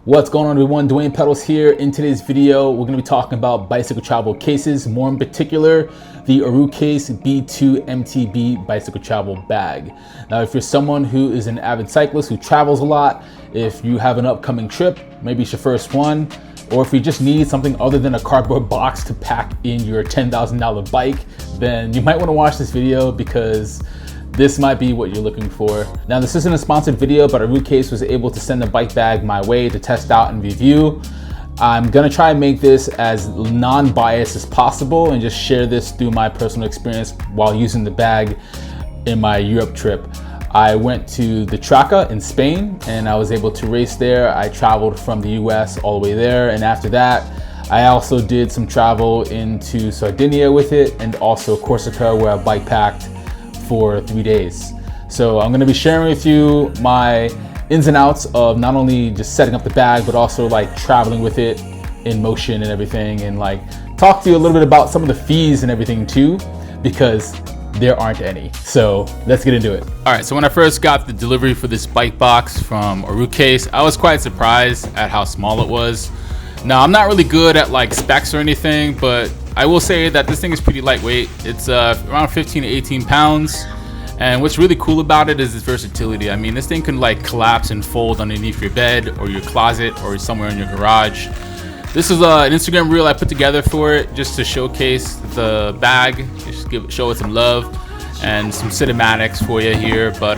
What's going on, everyone? Dwayne Pedals here. In today's video, we're going to be talking about bicycle travel cases, more in particular, the Oversize B2 MTB bicycle travel bag. Now, if you're someone who is an avid cyclist who travels a lot, if you have an upcoming trip, maybe it's your first one, or if you just need something other than a cardboard box to pack in your $10,000 bike, then you might want to watch this video because this might be what you're looking for. Now, this isn't a sponsored video, but Oversize was able to send a bike bag my way to test out and review. I'm gonna try and make this as non-biased as possible and just share this through my personal experience while using the bag in my Europe trip. I went to the Traca in Spain and I was able to race there. I traveled from the US all the way there, and after that, I also did some travel into Sardinia with it, and also Corsica, where I bike packed for 3 days. So I'm gonna be sharing with you my ins and outs of not only just setting up the bag, but also like traveling with it in motion and everything, and like talk to you a little bit about some of the fees and everything too, because there aren't any. So let's get into it. All right, so when I first got the delivery for this bike box from Oversize, I was quite surprised at how small it was. Now, I'm not really good at like specs or anything, but I will say that this thing is pretty lightweight. It's around 15 to 18 pounds. And what's really cool about it is its versatility. I mean, this thing can like collapse and fold underneath your bed or your closet or somewhere in your garage. This is an Instagram reel I put together for it just to showcase the bag, just show it some love and some cinematics for you here. But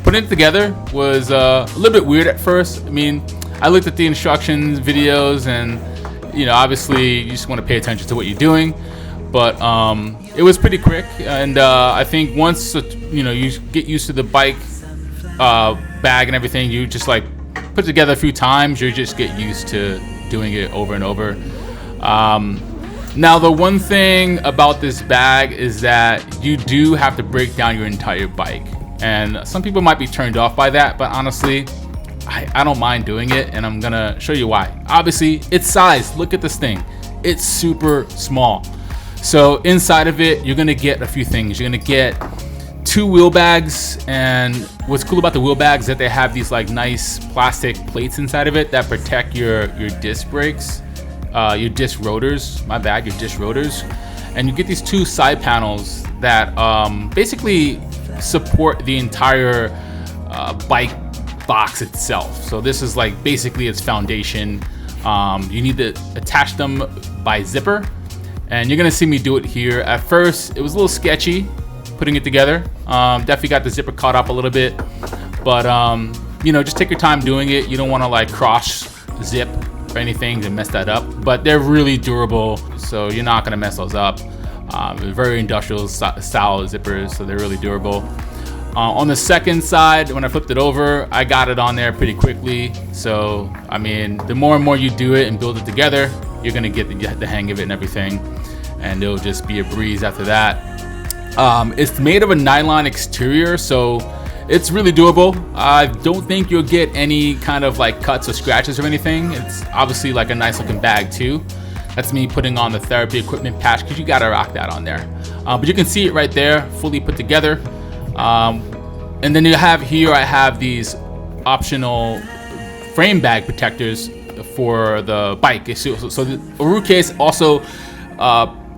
putting it together was a little bit weird at first. I mean, I looked at the instructions videos, and you know, obviously you just want to pay attention to what you're doing, but it was pretty quick. And I think once you know, you get used to the bike bag and everything, you just like put it together a few times, you just get used to doing it over and over. Now, the one thing about this bag is that you do have to break down your entire bike, and some people might be turned off by that, but honestly, I don't mind doing it, and I'm gonna show you why. Obviously, its size, look at this thing. It's super small. So inside of it, you're gonna get a few things. You're gonna get 2 wheel bags, and what's cool about the wheel bags is that they have these like nice plastic plates inside of it that protect your disc brakes, your disc rotors, your disc rotors. And you get these 2 side panels that basically support the entire bike box itself. So this is like basically its foundation. You need to attach them by zipper, and you're gonna see me do it here. At first it was a little sketchy putting it together. Definitely got the zipper caught up a little bit, but you know, just take your time doing it. You don't want to like cross zip or anything to mess that up, but they're really durable, so you're not gonna mess those up. Very industrial style zippers, so they're really durable. On the second side, when I flipped it over, I got it on there pretty quickly. So, I mean, the more and more you do it and build it together, you're gonna get the hang of it and everything, and it'll just be a breeze after that. It's made of a nylon exterior, so it's really doable. I don't think you'll get any kind of like cuts or scratches or anything. It's obviously like a nice looking bag too. That's me putting on the therapy equipment patch, because you gotta rock that on there. But you can see it right there, fully put together. And then you have here, I have these optional frame bag protectors for the bike. So the Oversize also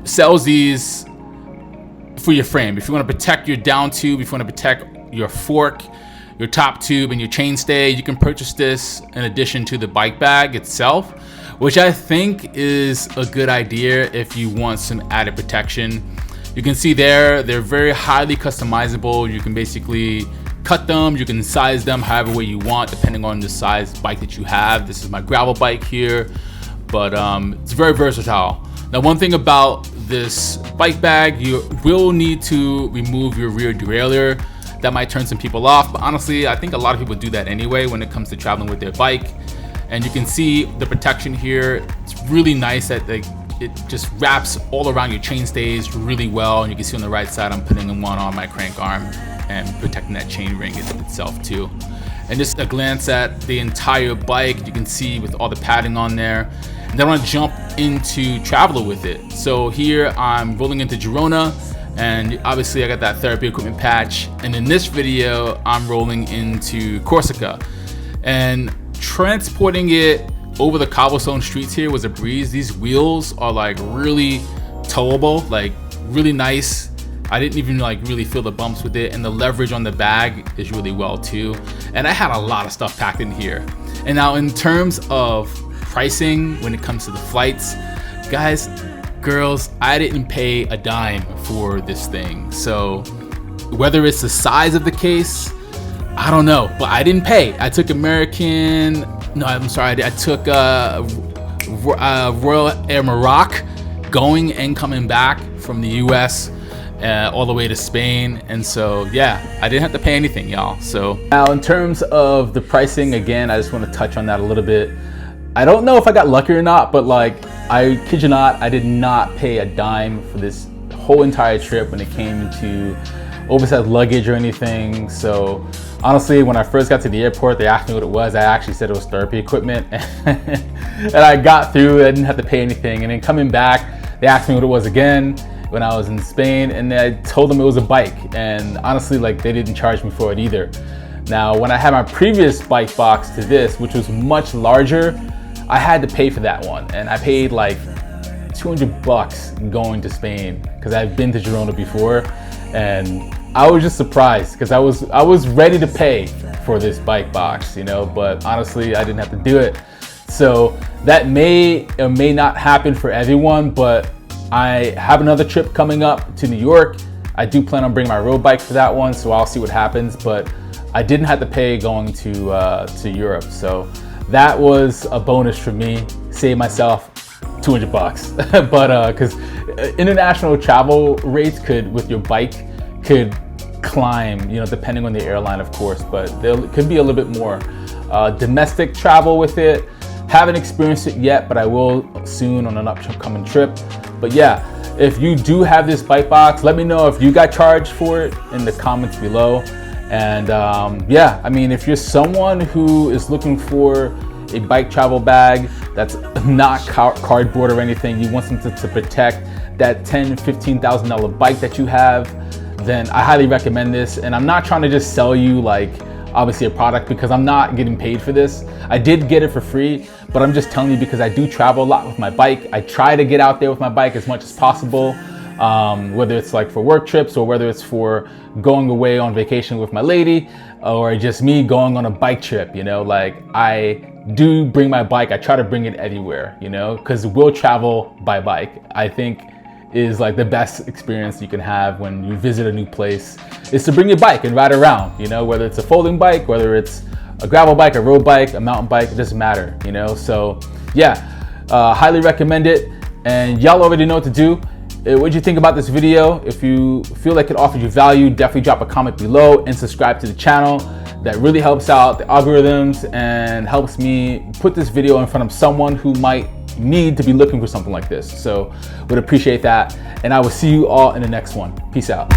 sells these for your frame. If you want to protect your down tube, if you want to protect your fork, your top tube, and your chainstay, you can purchase this in addition to the bike bag itself, which I think is a good idea if you want some added protection. You can see there, they're very highly customizable. You can basically cut them, you can size them however way you want, depending on the size bike that you have. This is my gravel bike here, but it's very versatile. Now, one thing about this bike bag, you will need to remove your rear derailleur. That might turn some people off, but honestly, I think a lot of people do that anyway when it comes to traveling with their bike. And you can see the protection here. It's really nice that it just wraps all around your chain stays really well. And you can see on the right side, I'm putting one on my crank arm and protecting that chain ring itself too. And just a glance at the entire bike, you can see with all the padding on there. And then I want to jump into traveler with it. So here I'm rolling into Girona, and obviously I got that therapy equipment patch. And in this video, I'm rolling into Corsica. And transporting it over the cobblestone streets here was a breeze. These wheels are like really towable, like really nice. I didn't even like really feel the bumps with it, and the leverage on the bag is really well too. And I had a lot of stuff packed in here. And now in terms of pricing, when it comes to the flights, guys, girls, I didn't pay a dime for this thing. So whether it's the size of the case, I don't know, but I didn't pay. I took I took Royal Air Morocco going and coming back from the US all the way to Spain. And so yeah, I didn't have to pay anything, y'all. So now in terms of the pricing, again, I just want to touch on that a little bit. I don't know if I got lucky or not, but like, I kid you not, I did not pay a dime for this whole entire trip when it came to oversized luggage or anything. So honestly, when I first got to the airport, they asked me what it was. I actually said it was therapy equipment. And I got through, I didn't have to pay anything. And then coming back, they asked me what it was again when I was in Spain, and I told them it was a bike. And honestly, like, they didn't charge me for it either. Now, when I had my previous bike box to this, which was much larger, I had to pay for that one. And I paid like $200 going to Spain because I've been to Girona before. And I was just surprised because I was ready to pay for this bike box, you know, but honestly, I didn't have to do it. So that may or may not happen for everyone, but I have another trip coming up to New York. I do plan on bringing my road bike for that one, so I'll see what happens, but I didn't have to pay going to Europe. So that was a bonus for me, saved myself $200. But because international travel rates with your bike could climb, you know, depending on the airline, of course, but there could be a little bit more domestic travel with it. Haven't experienced it yet, but I will soon on an upcoming trip. But yeah, if you do have this bike box, let me know if you got charged for it in the comments below. And yeah, I mean, if you're someone who is looking for a bike travel bag that's not cardboard or anything, you want something to protect that $10,000–$15,000 bike that you have, then I highly recommend this. And I'm not trying to just sell you like obviously a product because I'm not getting paid for this. I did get it for free, but I'm just telling you because I do travel a lot with my bike. I try to get out there with my bike as much as possible, whether it's like for work trips or whether it's for going away on vacation with my lady or just me going on a bike trip, you know, like I do bring my bike. I try to bring it everywhere, you know, because we'll travel by bike. I think is like the best experience you can have when you visit a new place is to bring your bike and ride around, you know, whether it's a folding bike, whether it's a gravel bike, a road bike, a mountain bike, it doesn't matter, you know. So yeah, highly recommend it. And y'all already know what to do. What do you think about this video? If you feel like it offered you value, definitely drop a comment below and subscribe to the channel. That really helps out the algorithms and helps me put this video in front of someone who might need to be looking for something like this. So would appreciate that. And I will see you all in the next one. Peace out.